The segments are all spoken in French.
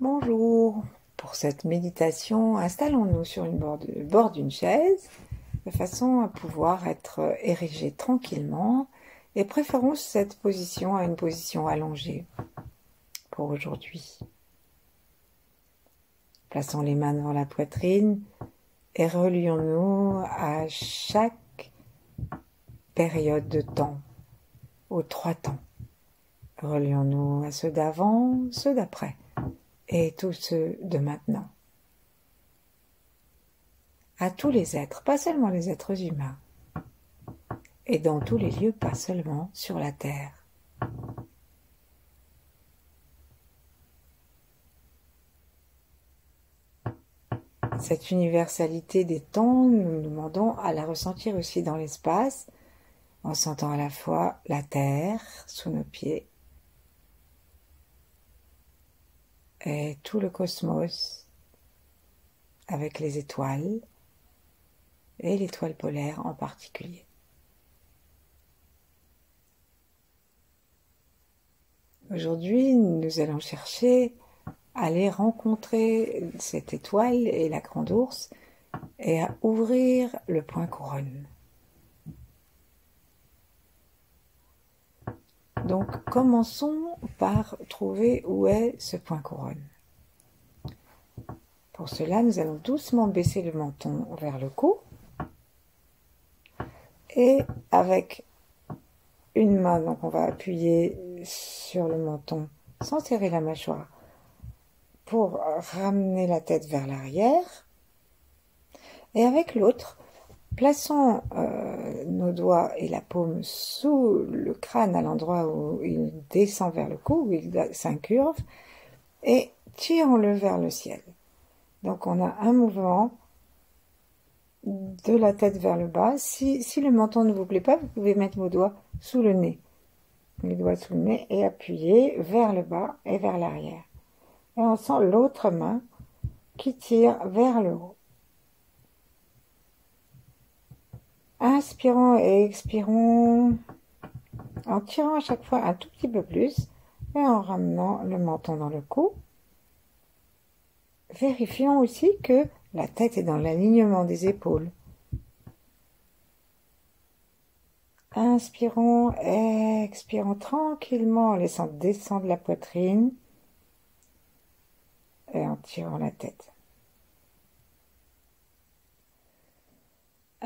Bonjour. Pour cette méditation, installons-nous sur le bord d'une chaise de façon à pouvoir être érigés tranquillement et préférons cette position à une position allongée pour aujourd'hui. Plaçons les mains devant la poitrine et relions-nous à chaque période de temps, aux 3 temps. Relions-nous à ceux d'avant, ceux d'après et tous ceux de maintenant. À tous les êtres, pas seulement les êtres humains, et dans tous les lieux, pas seulement sur la terre. Cette universalité des temps, nous demandons à la ressentir aussi dans l'espace, en sentant à la fois la terre sous nos pieds et tout le cosmos avec les étoiles et l'étoile polaire en particulier. Aujourd'hui, nous allons chercher à aller rencontrer cette étoile et la grande ours et à ouvrir le point couronne. Donc, commençons par trouver où est ce point couronne. Pour cela, nous allons doucement baisser le menton vers le cou et avec une main, donc on va appuyer sur le menton sans serrer la mâchoire pour ramener la tête vers l'arrière et avec l'autre, plaçons nos doigts et la paume sous le crâne à l'endroit où il descend vers le cou, où il s'incurve, et tirons-le vers le ciel. Donc on a un mouvement de la tête vers le bas. Si le menton ne vous plaît pas, vous pouvez mettre vos doigts sous le nez. Les doigts sous le nez et appuyer vers le bas et vers l'arrière. Et on sent l'autre main qui tire vers le haut. Inspirons et expirons en tirant à chaque fois un tout petit peu plus et en ramenant le menton dans le cou. Vérifions aussi que la tête est dans l'alignement des épaules. Inspirons, expirons tranquillement en laissant descendre la poitrine et en tirant la tête.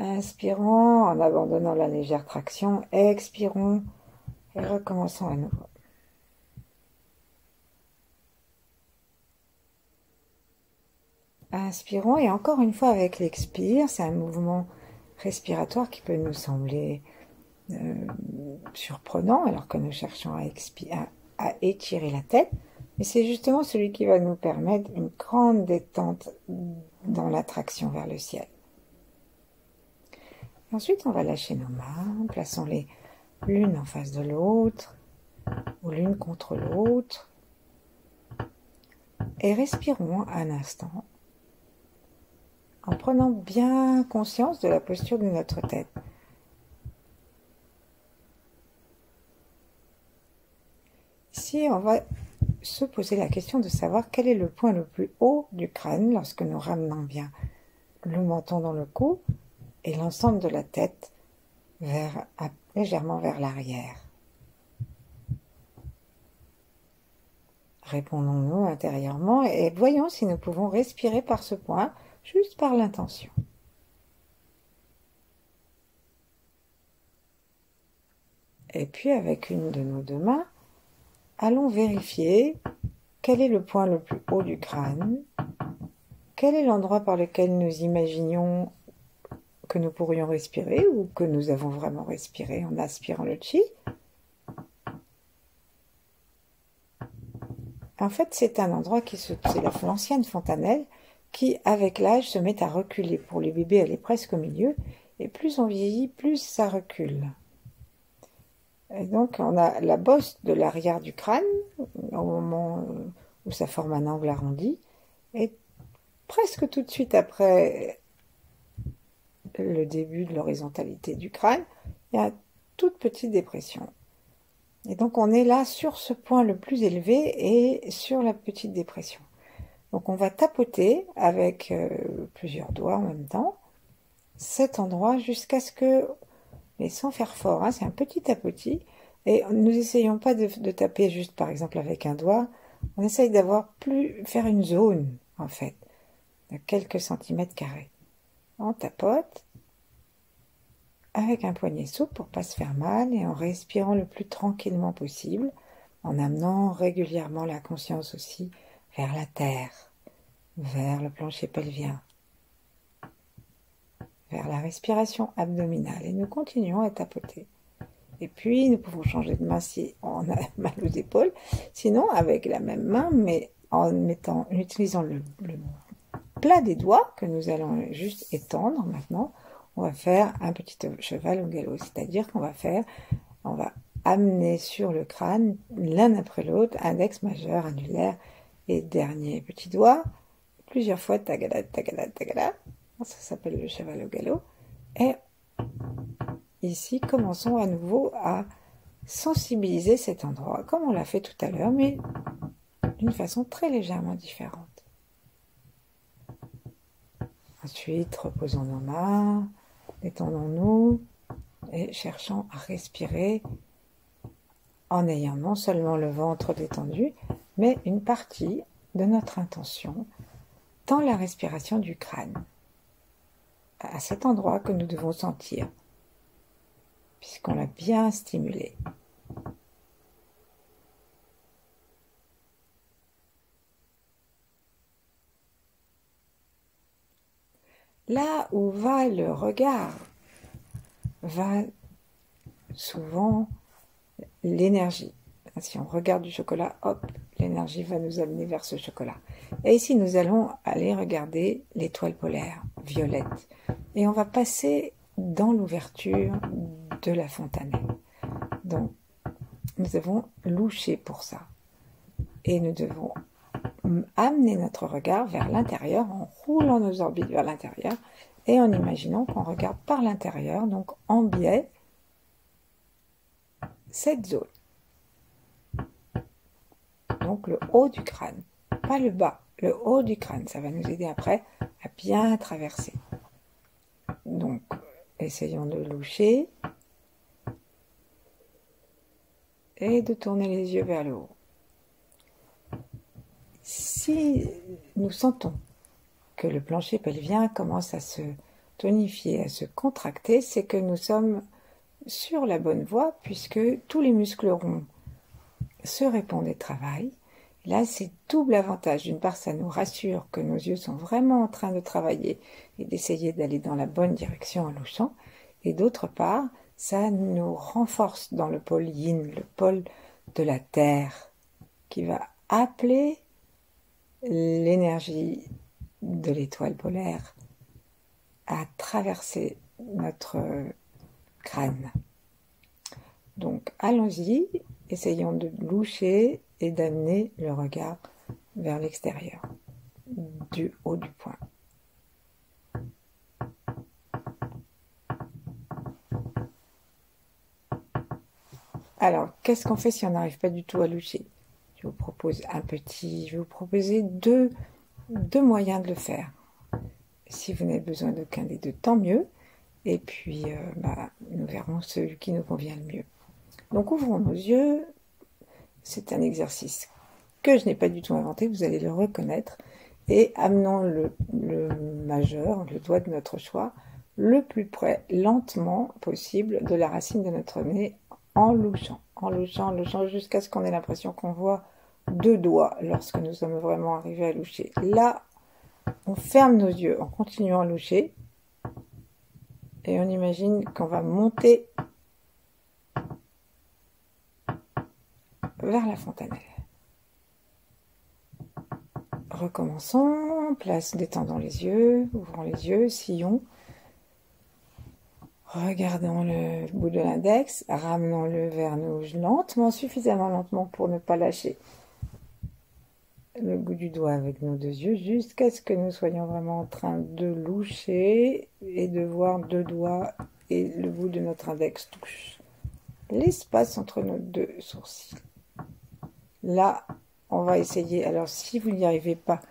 Inspirons en abandonnant la légère traction, expirons et recommençons à nouveau. Inspirons et encore une fois avec l'expire, c'est un mouvement respiratoire qui peut nous sembler surprenant alors que nous cherchons à étirer la tête, mais c'est justement celui qui va nous permettre une grande détente dans l'attraction vers le ciel. Ensuite, on va lâcher nos mains, plaçons-les l'une en face de l'autre ou l'une contre l'autre et respirons un instant en prenant bien conscience de la posture de notre tête. Ici, on va se poser la question de savoir quel est le point le plus haut du crâne lorsque nous ramenons bien le menton dans le cou et l'ensemble de la tête légèrement vers l'arrière. Répondons-nous intérieurement et voyons si nous pouvons respirer par ce point, juste par l'intention. Et puis avec une de nos deux mains, allons vérifier quel est le point le plus haut du crâne, quel est l'endroit par lequel nous imaginions que nous pourrions respirer ou que nous avons vraiment respiré en aspirant le chi. En fait, c'est un endroit c'est l'ancienne fontanelle qui, avec l'âge, se met à reculer. Pour les bébés, elle est presque au milieu, et plus on vieillit, plus ça recule. Et donc, on a la bosse de l'arrière du crâne, au moment où ça forme un angle arrondi, et presque tout de suite après le début de l'horizontalité du crâne, il y a une toute petite dépression. Et donc, on est là sur ce point le plus élevé et sur la petite dépression. Donc on va tapoter avec plusieurs doigts en même temps cet endroit jusqu'à ce que, mais sans faire fort, hein, c'est un petit à petit, et nous essayons pas de taper juste par exemple avec un doigt, on essaye faire une zone en fait, de quelques centimètres carrés. On tapote avec un poignet souple pour pas se faire mal et en respirant le plus tranquillement possible, en amenant régulièrement la conscience aussi vers la terre, vers le plancher pelvien, vers la respiration abdominale. Et nous continuons à tapoter. Et puis, nous pouvons changer de main si on a mal aux épaules. Sinon, avec la même main, mais en utilisant le plat des doigts, que nous allons juste étendre maintenant, on va faire un petit cheval au galop. C'est-à-dire qu'on va amener sur le crâne, l'un après l'autre, index, majeur, annulaire et dernier petit doigt, plusieurs fois, tagada, tagada, tagada. Ça s'appelle le cheval au galop. Et ici, commençons à nouveau à sensibiliser cet endroit, comme on l'a fait tout à l'heure, mais d'une façon très légèrement différente. Ensuite, reposons nos mains, détendons-nous et cherchons à respirer en ayant non seulement le ventre détendu, mais une partie de notre intention dans la respiration du crâne, à cet endroit que nous devons sentir, puisqu'on l'a bien stimulé. Là où va le regard, va souvent l'énergie. Si on regarde du chocolat, hop, l'énergie va nous amener vers ce chocolat. Et ici, nous allons aller regarder l'étoile polaire, violette. Et on va passer dans l'ouverture de la fontanelle. Donc, nous avons louché pour ça. Et nous devons amener notre regard vers l'intérieur en roulant nos orbites vers l'intérieur et en imaginant qu'on regarde par l'intérieur, donc en biais, cette zone. Donc le haut du crâne, pas le bas, le haut du crâne. Ça va nous aider après à bien traverser. Donc, essayons de loucher et de tourner les yeux vers le haut. Si nous sentons que le plancher pelvien commence à se tonifier, à se contracter, c'est que nous sommes sur la bonne voie puisque tous les muscles ronds se répondent et travaillent. Là, c'est double avantage. D'une part, ça nous rassure que nos yeux sont vraiment en train de travailler et d'essayer d'aller dans la bonne direction en louchant. Et d'autre part, ça nous renforce dans le pôle yin, le pôle de la terre, qui va appeler l'énergie de l'étoile polaire à traverser notre crâne. Donc, allons-y, essayons de loucher et d'amener le regard vers l'extérieur, du haut du poing. Alors, qu'est-ce qu'on fait si on n'arrive pas du tout à loucher? Je vais vous proposer deux moyens de le faire. Si vous n'avez besoin d'aucun des deux, tant mieux. Et puis, nous verrons celui qui nous convient le mieux. Donc, ouvrons nos yeux. C'est un exercice que je n'ai pas du tout inventé, vous allez le reconnaître. Et amenons le majeur, le doigt de notre choix, le plus près, lentement possible, de la racine de notre nez, en louchant, jusqu'à ce qu'on ait l'impression qu'on voit deux doigts lorsque nous sommes vraiment arrivés à loucher. Là, on ferme nos yeux en continuant à loucher et on imagine qu'on va monter vers la fontanelle. Recommençons, détendons les yeux, ouvrons les yeux, sillons. Regardons le bout de l'index, ramenons-le vers nous lentement, suffisamment lentement pour ne pas lâcher le bout du doigt avec nos deux yeux, jusqu'à ce que nous soyons vraiment en train de loucher et de voir deux doigts et le bout de notre index touche l'espace entre nos deux sourcils. Là, on va essayer, alors si vous n'y arrivez pas,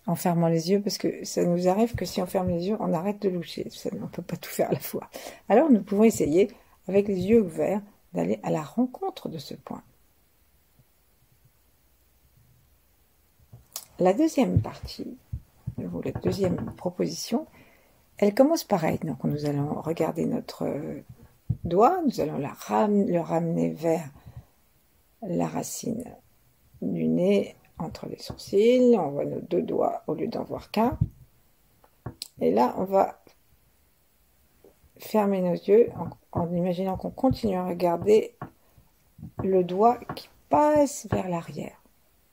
en fermant les yeux, parce que ça nous arrive que si on ferme les yeux, on arrête de loucher. On ne peut pas tout faire à la fois. Alors nous pouvons essayer, avec les yeux ouverts, d'aller à la rencontre de ce point. La deuxième partie, ou la deuxième proposition, elle commence pareil. Donc nous allons regarder notre doigt, nous allons le ramener vers la racine du nez, entre les sourcils, on voit nos deux doigts au lieu d'en voir qu'un. Et là, on va fermer nos yeux en imaginant qu'on continue à regarder le doigt qui passe vers l'arrière,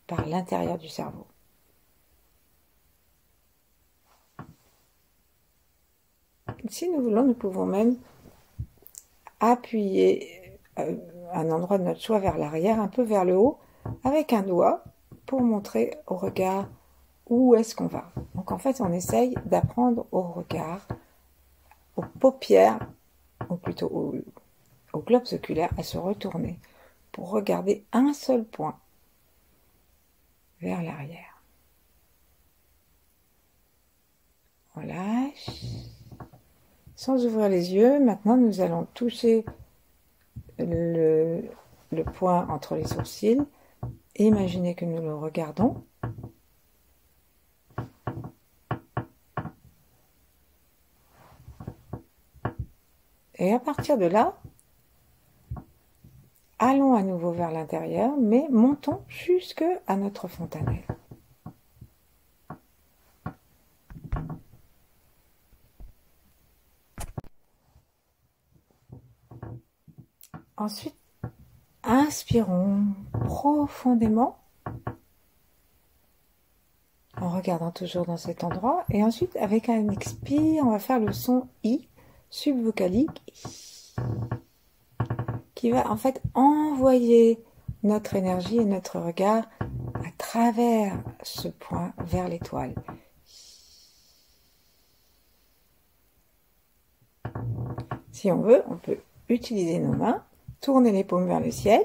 par l'intérieur du cerveau. Si nous voulons, nous pouvons même appuyer un endroit de notre choix vers l'arrière, un peu vers le haut, avec un doigt, pour montrer au regard où est-ce qu'on va. Donc en fait, on essaye d'apprendre au regard, aux paupières, ou plutôt aux globes oculaires, à se retourner pour regarder un seul point vers l'arrière. On lâche. Sans ouvrir les yeux, maintenant nous allons toucher le point entre les sourcils. Imaginez que nous le regardons. Et à partir de là, allons à nouveau vers l'intérieur, mais montons jusque à notre fontanelle. Ensuite, inspirons profondément en regardant toujours dans cet endroit. Et ensuite, avec un expire, on va faire le son I subvocalique qui va en fait envoyer notre énergie et notre regard à travers ce point vers l'étoile. Si on veut, on peut utiliser nos mains, tourner les paumes vers le ciel.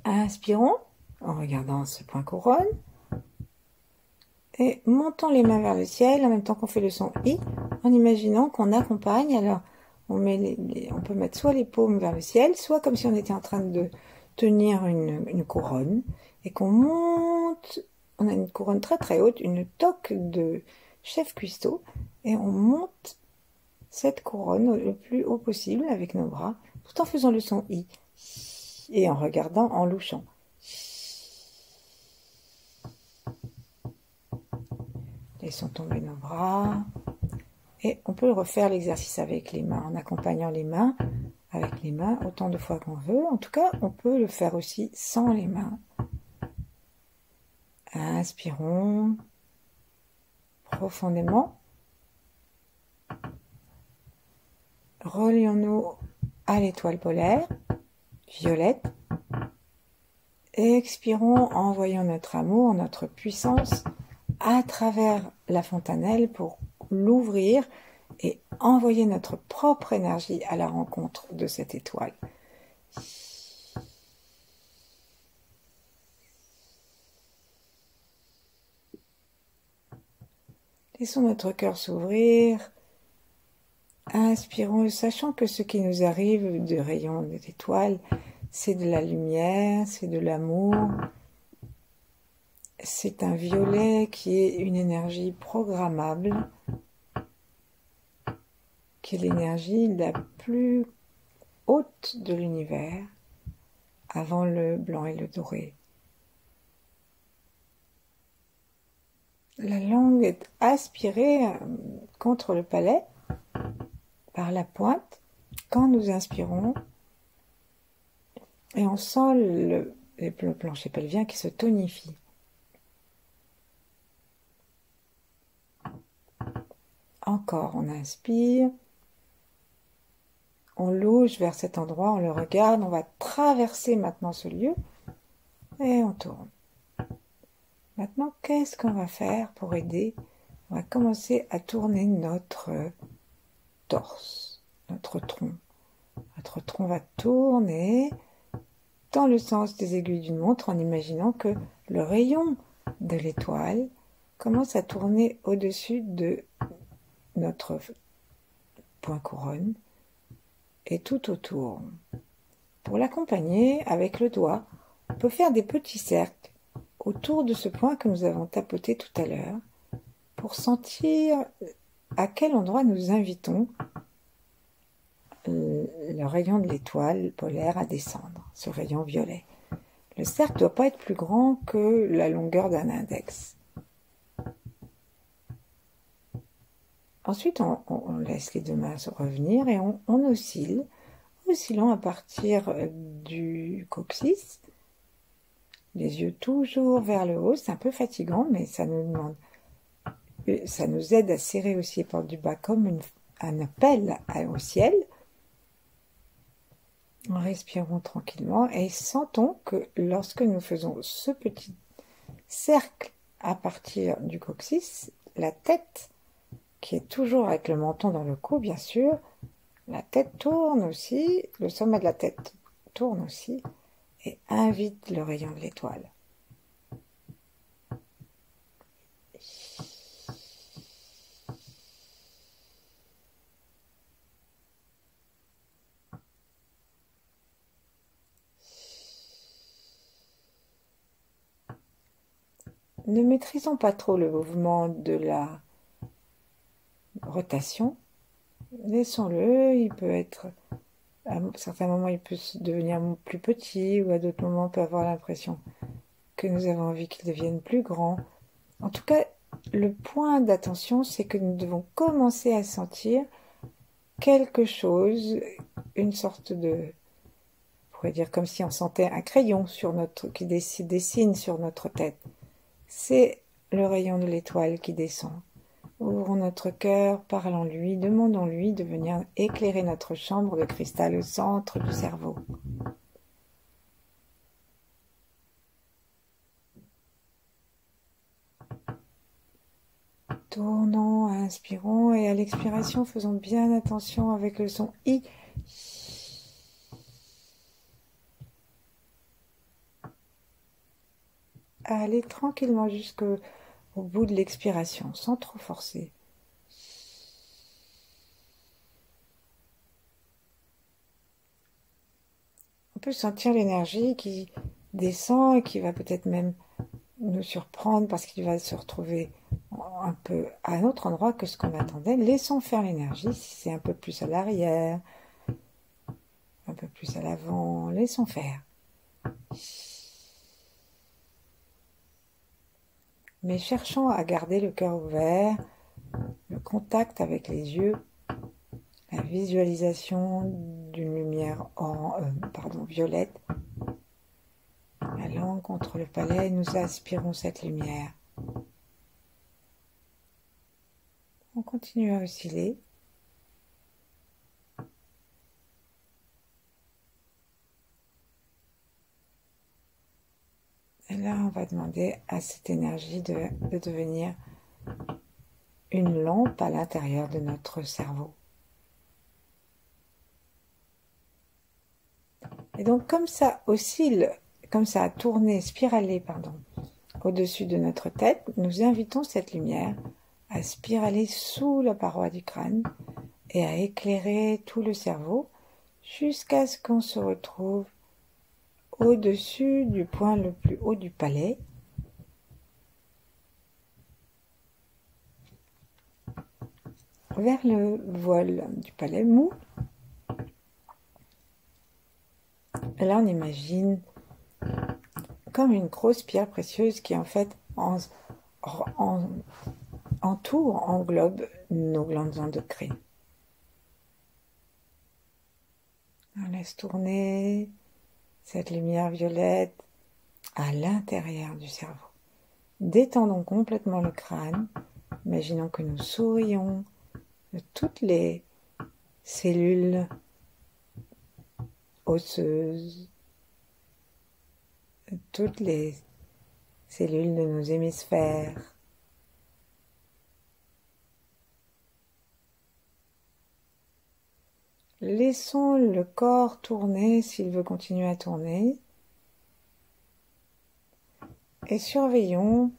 Inspirons en regardant ce point couronne. Et montons les mains vers le ciel en même temps qu'on fait le son I, en imaginant qu'on accompagne. Alors, on peut mettre soit les paumes vers le ciel, soit comme si on était en train de tenir une couronne, et qu'on monte, on a une couronne très très haute, une toque de chef cuistot, et on monte cette couronne le plus haut possible avec nos bras, tout en faisant le son I, et en regardant, en louchant. Laissons tomber nos bras. Et on peut refaire l'exercice avec les mains, en accompagnant les mains, avec les mains, autant de fois qu'on veut. En tout cas, on peut le faire aussi sans les mains. Inspirons profondément. Relions-nous à l'étoile polaire, violette. Expirons en envoyant notre amour, notre puissance à travers la fontanelle pour l'ouvrir et envoyer notre propre énergie à la rencontre de cette étoile. Laissons notre cœur s'ouvrir. Inspirons, sachant que ce qui nous arrive de rayons d'étoiles, c'est de la lumière, c'est de l'amour. C'est un violet qui est une énergie programmable, qui est l'énergie la plus haute de l'univers, avant le blanc et le doré. La langue est aspirée contre le palais par la pointe quand nous inspirons, et on sent le plancher pelvien qui se tonifie. Encore, on inspire, on louche vers cet endroit, on le regarde, on va traverser maintenant ce lieu et on tourne. Maintenant, qu'est-ce qu'on va faire pour aider? On va commencer à tourner notre torse, notre tronc. Notre tronc va tourner dans le sens des aiguilles d'une montre en imaginant que le rayon de l'étoile commence à tourner au-dessus de notre point couronne et tout autour. Pour l'accompagner, avec le doigt, on peut faire des petits cercles autour de ce point que nous avons tapoté tout à l'heure pour sentir à quel endroit nous invitons le rayon de l'étoile polaire à descendre, ce rayon violet. Le cercle ne doit pas être plus grand que la longueur d'un index. Ensuite, on laisse les deux mains se revenir et on oscille, oscillant à partir du coccyx, les yeux toujours vers le haut. C'est un peu fatigant, mais ça nous aide à serrer aussi les portes du bas comme un appel au ciel. Respirons tranquillement et sentons que lorsque nous faisons ce petit cercle à partir du coccyx, la tête, qui est toujours avec le menton dans le cou, bien sûr, la tête tourne aussi, le sommet de la tête tourne aussi, et invite le rayon de l'étoile. Ne maîtrisons pas trop le mouvement de la rotation. Laissons-le, il peut être, à certains moments, il peut devenir plus petit, ou à d'autres moments, on peut avoir l'impression que nous avons envie qu'il devienne plus grand. En tout cas, le point d'attention, c'est que nous devons commencer à sentir quelque chose, une sorte de, on pourrait dire comme si on sentait un crayon qui dessine sur notre tête. C'est le rayon de l'étoile qui descend. Ouvrons notre cœur, parlons-lui, demandons-lui de venir éclairer notre chambre de cristal au centre du cerveau. Tournons, inspirons et à l'expiration, faisons bien attention avec le son I. À aller tranquillement jusqu'au bout de l'expiration, sans trop forcer. On peut sentir l'énergie qui descend et qui va peut-être même nous surprendre parce qu'il va se retrouver un peu à un autre endroit que ce qu'on attendait. Laissons faire l'énergie. Si c'est un peu plus à l'arrière, un peu plus à l'avant, laissons faire. Mais cherchons à garder le cœur ouvert, le contact avec les yeux, la visualisation d'une lumière violette. La langue contre le palais, nous aspirons cette lumière. On continue à osciller. Et là, on va demander à cette énergie de devenir une lampe à l'intérieur de notre cerveau. Et donc, comme ça oscille, comme ça a tourné, spiralé, au-dessus de notre tête, nous invitons cette lumière à spiraler sous la paroi du crâne et à éclairer tout le cerveau jusqu'à ce qu'on se retrouve au-dessus du point le plus haut du palais. Vers le voile du palais mou. Et là, on imagine comme une grosse pierre précieuse qui, en fait, entoure, englobe nos glandes endocrines. On laisse tourner cette lumière violette à l'intérieur du cerveau. Détendons complètement le crâne. Imaginons que nous sourions de toutes les cellules osseuses, de toutes les cellules de nos hémisphères. Laissons le corps tourner s'il veut continuer à tourner. Et surveillons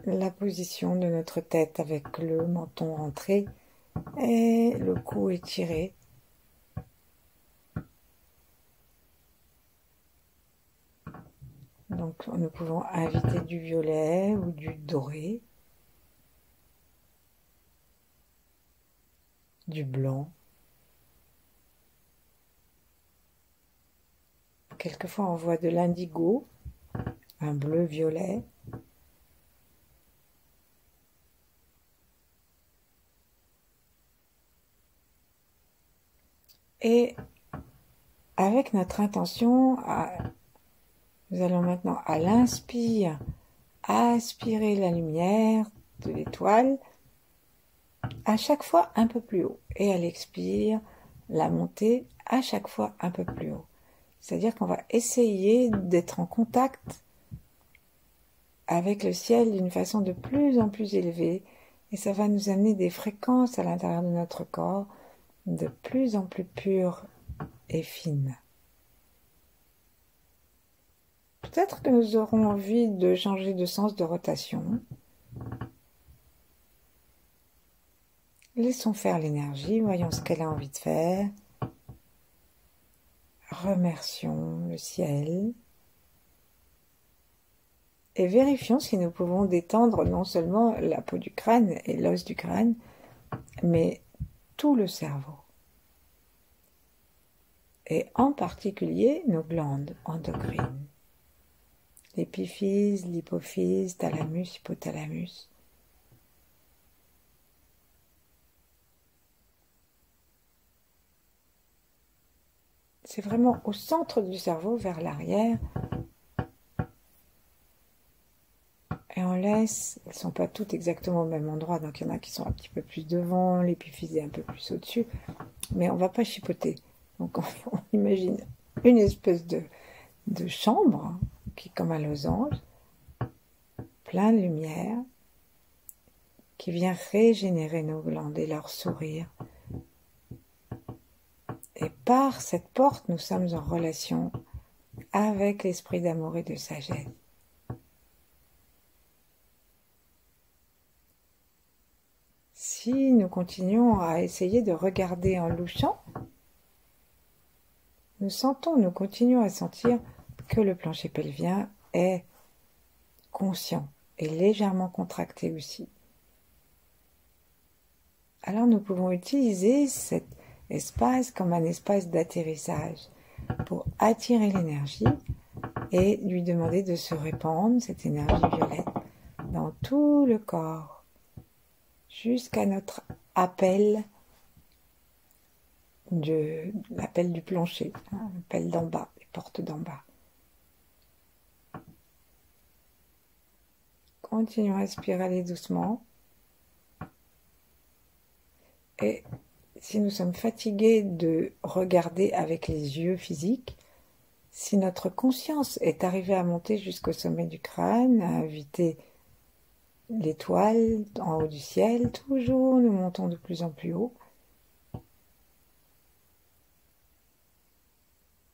la position de notre tête avec le menton rentré et le cou étiré. Donc nous pouvons inviter du violet ou du doré, du blanc. Quelquefois on voit de l'indigo, un bleu-violet. Et avec notre intention, nous allons maintenant à l'inspire, aspirer la lumière de l'étoile, à chaque fois un peu plus haut. Et à l'expire, la montée à chaque fois un peu plus haut. C'est-à-dire qu'on va essayer d'être en contact avec le ciel d'une façon de plus en plus élevée. Et ça va nous amener des fréquences à l'intérieur de notre corps de plus en plus pures et fines. Peut-être que nous aurons envie de changer de sens de rotation. Laissons faire l'énergie, voyons ce qu'elle a envie de faire. Remercions le ciel. Et vérifions si nous pouvons détendre non seulement la peau du crâne et l'os du crâne, mais tout le cerveau. Et en particulier nos glandes endocrines. L'épiphyse, l'hypophyse, thalamus, hypothalamus. C'est vraiment au centre du cerveau, vers l'arrière. Et on laisse, elles ne sont pas toutes exactement au même endroit, donc il y en a qui sont un petit peu plus devant, l'épiphyse est un peu plus au-dessus, mais on ne va pas chipoter. Donc on imagine une espèce de chambre, qui est comme un losange, plein de lumière, qui vient régénérer nos glandes et leur sourire. Et par cette porte, nous sommes en relation avec l'esprit d'amour et de sagesse. Si nous continuons à essayer de regarder en louchant, nous continuons à sentir que le plancher pelvien est conscient et légèrement contracté aussi. Alors nous pouvons utiliser cet espace comme un espace d'atterrissage pour attirer l'énergie et lui demander de se répandre, cette énergie violette, dans tout le corps, jusqu'à notre appel l'appel du plancher, l'appel d'en bas, les portes d'en bas. Continuons à respirer doucement. Et si nous sommes fatigués de regarder avec les yeux physiques, si notre conscience est arrivée à monter jusqu'au sommet du crâne, à inviter l'étoile en haut du ciel, toujours nous montons de plus en plus haut.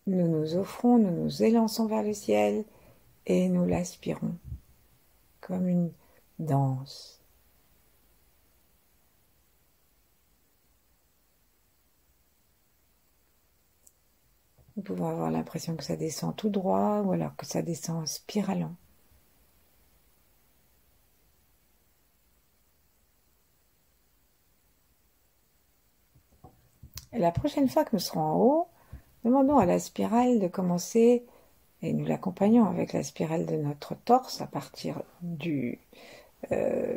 Nous nous offrons, nous nous élançons vers le ciel et nous l'aspirons comme une danse. Nous pouvons avoir l'impression que ça descend tout droit ou alors que ça descend en spiralant. Et la prochaine fois que nous serons en haut, demandons à la spirale de commencer, et nous l'accompagnons avec la spirale de notre torse à partir du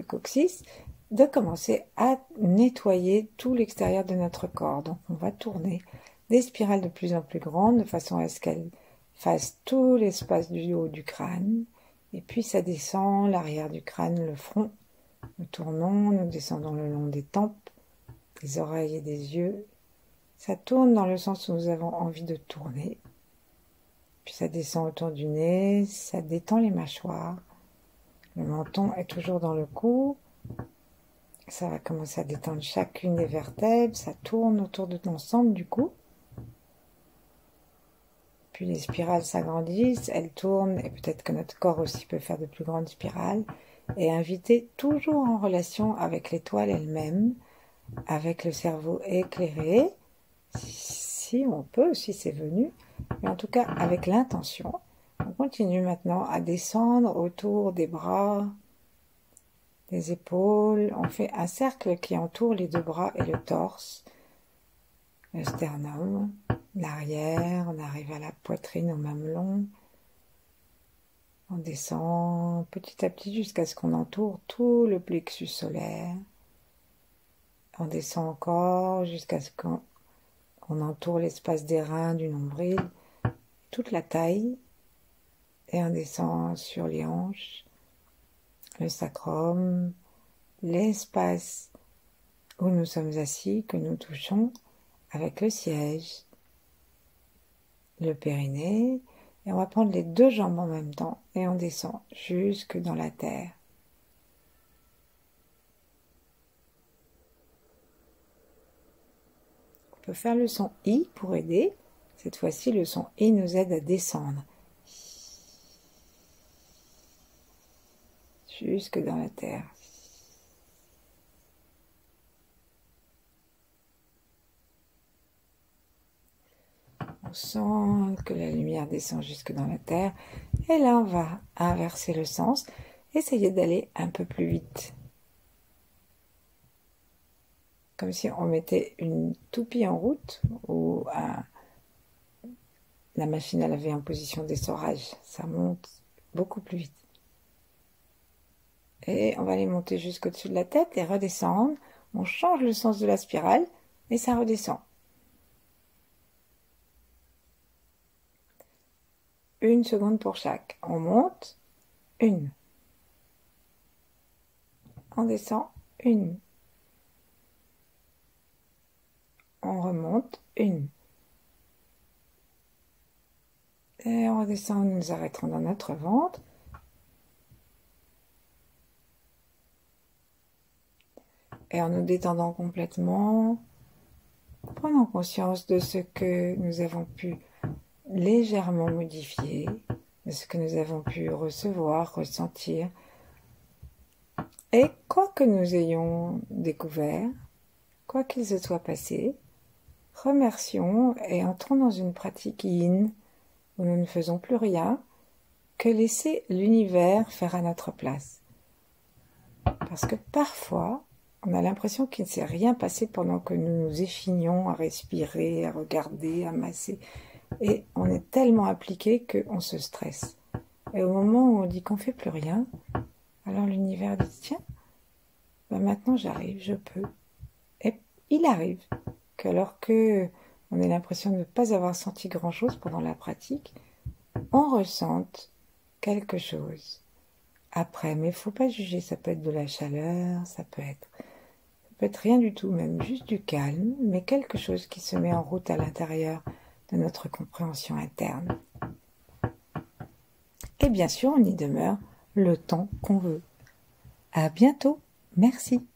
coccyx, de commencer à nettoyer tout l'extérieur de notre corps. Donc on va tourner des spirales de plus en plus grandes de façon à ce qu'elles fassent tout l'espace du haut du crâne. Et puis ça descend, l'arrière du crâne, le front. Nous tournons, nous descendons le long des tempes, des oreilles et des yeux. Ça tourne dans le sens où nous avons envie de tourner. Puis ça descend autour du nez, ça détend les mâchoires. Le menton est toujours dans le cou. Ça va commencer à détendre chacune des vertèbres. Ça tourne autour de l'ensemble du cou. Puis les spirales s'agrandissent, elles tournent, et peut-être que notre corps aussi peut faire de plus grandes spirales. et inviter toujours en relation avec l'étoile elle-même, avec le cerveau éclairé, si on peut, si c'est venu, mais en tout cas avec l'intention. On continue maintenant à descendre autour des bras, des épaules. On fait un cercle qui entoure les deux bras et le torse, le sternum, l'arrière. On arrive à la poitrine au mamelon. On descend petit à petit jusqu'à ce qu'on entoure tout le plexus solaire. On descend encore jusqu'à ce qu'on entoure l'espace des reins, du nombril, toute la taille. Et on descend sur les hanches, le sacrum, l'espace où nous sommes assis, que nous touchons avec le siège, le périnée. Et on va prendre les deux jambes en même temps et on descend jusque dans la terre. On peut faire le son I pour aider. Cette fois-ci, le son I nous aide à descendre. Jusque dans la terre. On sent que la lumière descend jusque dans la terre. Et là, on va inverser le sens. Essayer d'aller un peu plus vite. Comme si on mettait une toupie en route ou la machine à laver en position d'essorage. Ça monte beaucoup plus vite. Et on va aller monter jusqu'au-dessus de la tête et redescendre. On change le sens de la spirale et ça redescend. Une seconde pour chaque. On monte, une. On descend, une. On remonte, une. Et on redescend, nous nous arrêterons dans notre ventre. Et en nous détendant complètement, prenons conscience de ce que nous avons pu légèrement modifier, de ce que nous avons pu recevoir, ressentir. Et quoi que nous ayons découvert, quoi qu'il se soit passé, remercions et entrons dans une pratique yin où nous ne faisons plus rien que laisser l'univers faire à notre place. Parce que parfois, on a l'impression qu'il ne s'est rien passé pendant que nous nous échignons à respirer, à regarder, à masser. Et on est tellement appliqué qu'on se stresse. Et au moment où on dit qu'on ne fait plus rien, alors l'univers dit « Tiens, ben maintenant j'arrive, je peux ». Et il arrive qu'alors qu'on ait l'impression de ne pas avoir senti grand-chose pendant la pratique, on ressente quelque chose. Après, mais il ne faut pas juger, ça peut être de la chaleur, ça peut être rien du tout, même juste du calme, mais quelque chose qui se met en route à l'intérieur de notre compréhension interne. Et bien sûr, on y demeure le temps qu'on veut. À bientôt, merci.